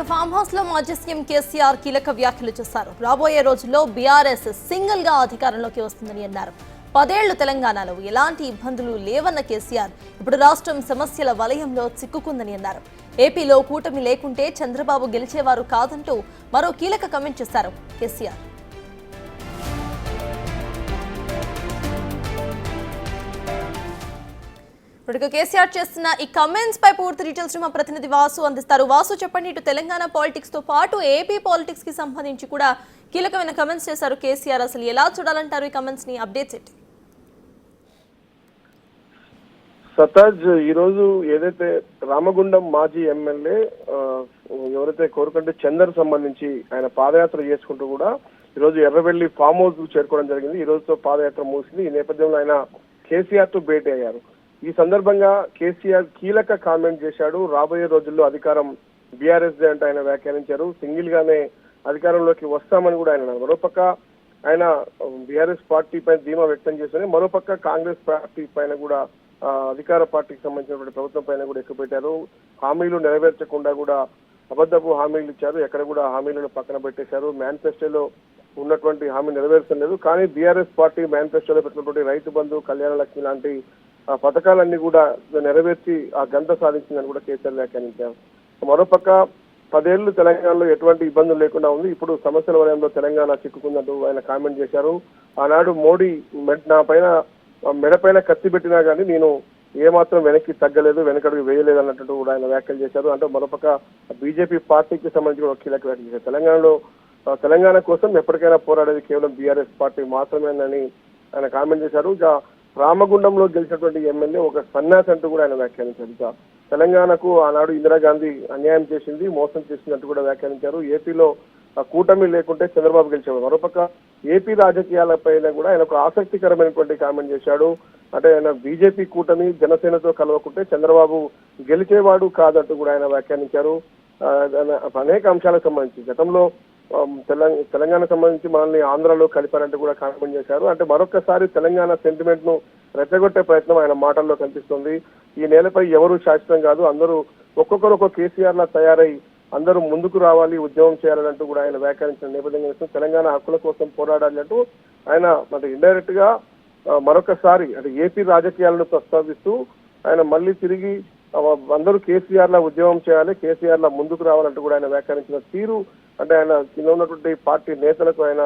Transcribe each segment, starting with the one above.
Farm house లో మాజీ CM KCR కీలక వ్యాఖ్యలు చేశారు. రాబోయే రోజుల్లో బీఆర్ఎస్ సింగిల్ గా అధికారంలోకి వస్తుందని అన్నారు. 10 ఏళ్లు తెలంగాణలో ఎలాంటి ఇబ్బందులు లేవన్న కేసీఆర్ ఇప్పుడు రాష్ట్రం సమస్యల వలయంలో చిక్కుకుందని అన్నారు. ఏపీలో కూటమి లేకుంటే చంద్రబాబు గెలిచేవారు కాదంటూ మరో కీలక కామెంట్ చేశారు కేసీఆర్. ఇప్పుడు కేసీఆర్ చేస్తున్న ఈ కమెంట్స్ పై పూర్తి డీటెయిల్స్ మా ప్రతినిధి వాసు అందిస్తారు. వాసు, చెప్పండి, ఇటు తెలంగాణ పాలిటిక్స్ తో పాటు ఏపీ పాలిటిక్స్ కి సంబంధించి కూడా కీలకమైన కమెంట్స్ చేశారు కేసీఆర్. అసలు ఎలా చూడాలంటారు ఈ కమెంట్స్ ని? అప్డేట్స్ ఏంటి? సతాజ్, ఈరోజు ఏదైతే రామగుండం మాజీ ఎమ్మెల్యే ఎవరైతే కోరుకంటే చందర్ సంబంధించి ఆయన పాదయాత్ర చేసుకుంటూ కూడా ఈరోజు ఎర్రవెల్లి ఫామ్ హౌస్ చేరుకోవడం జరిగింది. ఈ రోజుతో పాదయాత్ర ముగిసింది. ఈ నేపథ్యంలో ఆయన కేసీఆర్ తో భేటీ అయ్యారు. ఈ సందర్భంగా కేసీఆర్ కీలక కామెంట్ చేశాడు. రాబోయే రోజుల్లో అధికారం బీఆర్ఎస్ దే అంటే ఆయన వ్యాఖ్యానించారు. సింగిల్ గానే అధికారంలోకి వస్తామని కూడా ఆయన అన్నారు. మరోపక్క ఆయన బీఆర్ఎస్ పార్టీ పైన ధీమా వ్యక్తం చేశారు. మరోపక్క కాంగ్రెస్ పార్టీ పైన కూడా అధికార పార్టీకి సంబంధించినటువంటి ప్రభుత్వం పైన కూడా ఎక్కుపెట్టారు. హామీలు నెరవేర్చకుండా కూడా అబద్ధపు హామీలు ఇచ్చారు. ఎక్కడ కూడా హామీలను పక్కన పెట్టేశారు. మేనిఫెస్టోలో ఉన్నటువంటి హామీ నెరవేర్చలేదు. కానీ బీఆర్ఎస్ పార్టీ మేనిఫెస్టోలో పెట్టినటువంటి రైతు బంధు, కళ్యాణ లక్ష్మి లాంటి ఆ పథకాలన్నీ కూడా నెరవేర్చి ఆ గంట సాధించిందని కూడా కేసీఆర్ వ్యాఖ్యానించారు. మరోపక్క 10 ఏళ్లు తెలంగాణలో ఎటువంటి ఇబ్బందులు లేకుండా ఉంది. ఇప్పుడు సమస్యల వలయంలో తెలంగాణ చిక్కుకుందంటూ ఆయన కామెంట్ చేశారు. ఆనాడు మోడీ నా పైన మెడపైన కత్తి పెట్టినా కానీ నేను ఏమాత్రం వెనక్కి తగ్గలేదు, వెనకడుగు వేయలేదు అన్నట్టు కూడా ఆయన వ్యాఖ్యలు చేశారు. అంటే మరోపక్క బీజేపీ పార్టీకి సంబంధించి కూడా కీలక వ్యాఖ్యలు చేశారు. తెలంగాణ కోసం ఎప్పటికైనా పోరాడేది కేవలం బీఆర్ఎస్ పార్టీ మాత్రమేనని ఆయన కామెంట్ చేశారు. ఇక రామగుండంలో గెలిచినటువంటి ఎమ్మెల్యే ఒక సన్యాసి అంటూ కూడా ఆయన వ్యాఖ్యానించారు. ఇక తెలంగాణకు ఆనాడు ఇందిరాగాంధీ అన్యాయం చేసింది, మోసం చేసిందంటూ కూడా వ్యాఖ్యానించారు. ఏపీలో కూటమి లేకుంటే చంద్రబాబు గెలిచేవారు. మరోపక్క ఏపీ రాజకీయాలపైన కూడా ఆయన ఒక ఆసక్తికరమైనటువంటి కామెంట్ చేశాడు. అంటే ఆయన బీజేపీ కూటమి జనసేనతో కలవకుంటే చంద్రబాబు గెలిచేవాడు కాదంటూ కూడా ఆయన వ్యాఖ్యానించారు. అనేక అంశాలకు సంబంధించి గతంలో తెలంగాణ సంబంధించి మనల్ని ఆంధ్రలో కలిపారంటూ కూడా కామెంట్ చేశారు. అంటే మరొకసారి తెలంగాణ సెంటిమెంట్ ను రెచ్చగొట్టే ప్రయత్నం ఆయన మాటల్లో కనిపిస్తుంది. ఈ నేలపై ఎవరు శాశ్వతం కాదు, అందరూ ఒక్కొక్కరు ఒక్కొక్క కేసీఆర్ లా తయారై అందరూ ముందుకు రావాలి, ఉద్యమం చేయాలంటూ కూడా ఆయన వ్యాఖ్యానించిన నేపథ్యంగా తెలంగాణ హక్కుల కోసం పోరాడాలి అంటూ ఆయన అంటే ఇండైరెక్ట్ గా మరొకసారి అంటే ఏపీ రాజకీయాలను ప్రస్తావిస్తూ ఆయన మళ్ళీ తిరిగి అందరూ కేసీఆర్ లా ఉద్యమం చేయాలి, కేసీఆర్ లా ముందుకు రావాలంటూ కూడా ఆయన వ్యాఖ్యానించిన తీరు అంటే ఆయన కింద ఉన్నటువంటి పార్టీ నేతలకు ఆయన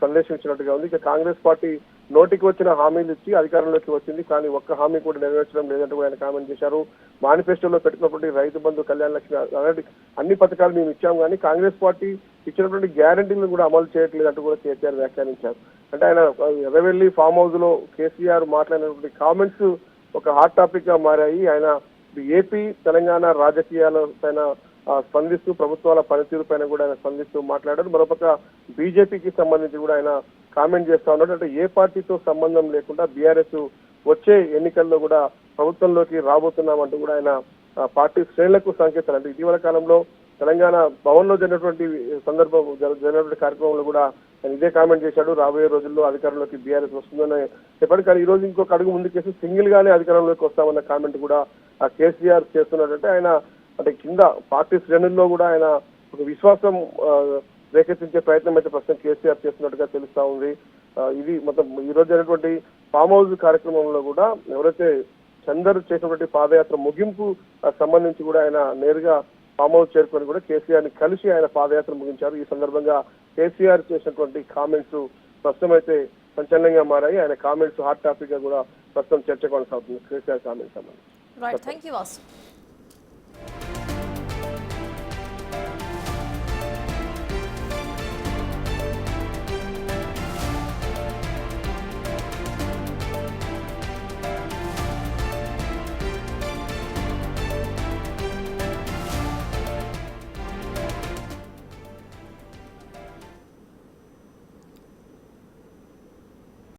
సందేశం ఇచ్చినట్టుగా ఉంది. ఇక కాంగ్రెస్ పార్టీ నోటికి వచ్చిన హామీలు ఇచ్చి అధికారంలోకి వచ్చింది, కానీ ఒక్క హామీ కూడా నెరవేర్చడం లేదంటూ ఆయన కామెంట్ చేశారు. మేనిఫెస్టోలో పెట్టినటువంటి రైతు బంధు, కళ్యాణ లక్ష్మి అలాంటి అన్ని పథకాలు మేము ఇచ్చాం, కానీ కాంగ్రెస్ పార్టీ ఇచ్చినటువంటి గ్యారంటీలను కూడా అమలు చేయట్లేదంటూ కూడా కేసీఆర్ వ్యాఖ్యానించారు. అంటే ఆయన ఎర్రవెల్లి ఫామ్ హౌస్ లో కేసీఆర్ మాట్లాడినటువంటి కామెంట్స్ ఒక హాట్ టాపిక్ గా మారాయి. ఆయన ఏపీ తెలంగాణ రాజకీయాల పైన స్పందిస్తూ ప్రభుత్వాల పనితీరు పైన కూడా ఆయన స్పందిస్తూ మాట్లాడారు. మరోపక్క బీజేపీకి సంబంధించి కూడా ఆయన కామెంట్ చేస్తా ఉన్నాడు. అంటే ఏ పార్టీతో సంబంధం లేకుండా బీఆర్ఎస్ వచ్చే ఎన్నికల్లో కూడా ప్రభుత్వంలోకి రాబోతున్నామంటూ కూడా ఆయన పార్టీ శ్రేణులకు సంకేతాలు అంటే ఇటీవల కాలంలో తెలంగాణ భవన్ లో జరిగినటువంటి జరిగినటువంటి కార్యక్రమంలో కూడా ఆయన ఇదే కామెంట్ చేశాడు. రాబోయే రోజుల్లో అధికారంలోకి బీఆర్ఎస్ వస్తుందని చెప్పాడు. కానీ ఈ రోజు ఇంకొక అడుగు ముందుకేసి సింగిల్ గానే అధికారంలోకి వస్తామన్న కామెంట్ కూడా కేసీఆర్ చేస్తున్నాడంటే ఆయన అంటే కింద పార్టీ శ్రేణుల్లో కూడా ఆయన ఒక విశ్వాసం రేకెత్తించే ప్రయత్నం అయితే ప్రస్తుతం కేసీఆర్ చేస్తున్నట్టుగా తెలుస్తా ఉంది. ఇది మొత్తం ఈ రోజు జరిగినటువంటి ఫామ్ హౌస్ కార్యక్రమంలో కూడా ఎవరైతే చందర్ చేసినటువంటి పాదయాత్ర ముగింపు సంబంధించి కూడా ఆయన నేరుగా ఫామ్ హౌస్ చేరుకొని కూడా కేసీఆర్ ని కలిసి ఆయన పాదయాత్ర ముగించారు. ఈ సందర్భంగా కేసీఆర్ చేసినటువంటి కామెంట్స్ ప్రస్తుతం అయితే సంచలనంగా మారాయి. ఆయన కామెంట్స్ హాట్ టాపిక్ గా కూడా ప్రస్తుతం చర్చ కొనసాగుతుంది. కేసీఆర్ కామెంట్స్ సంబంధించి.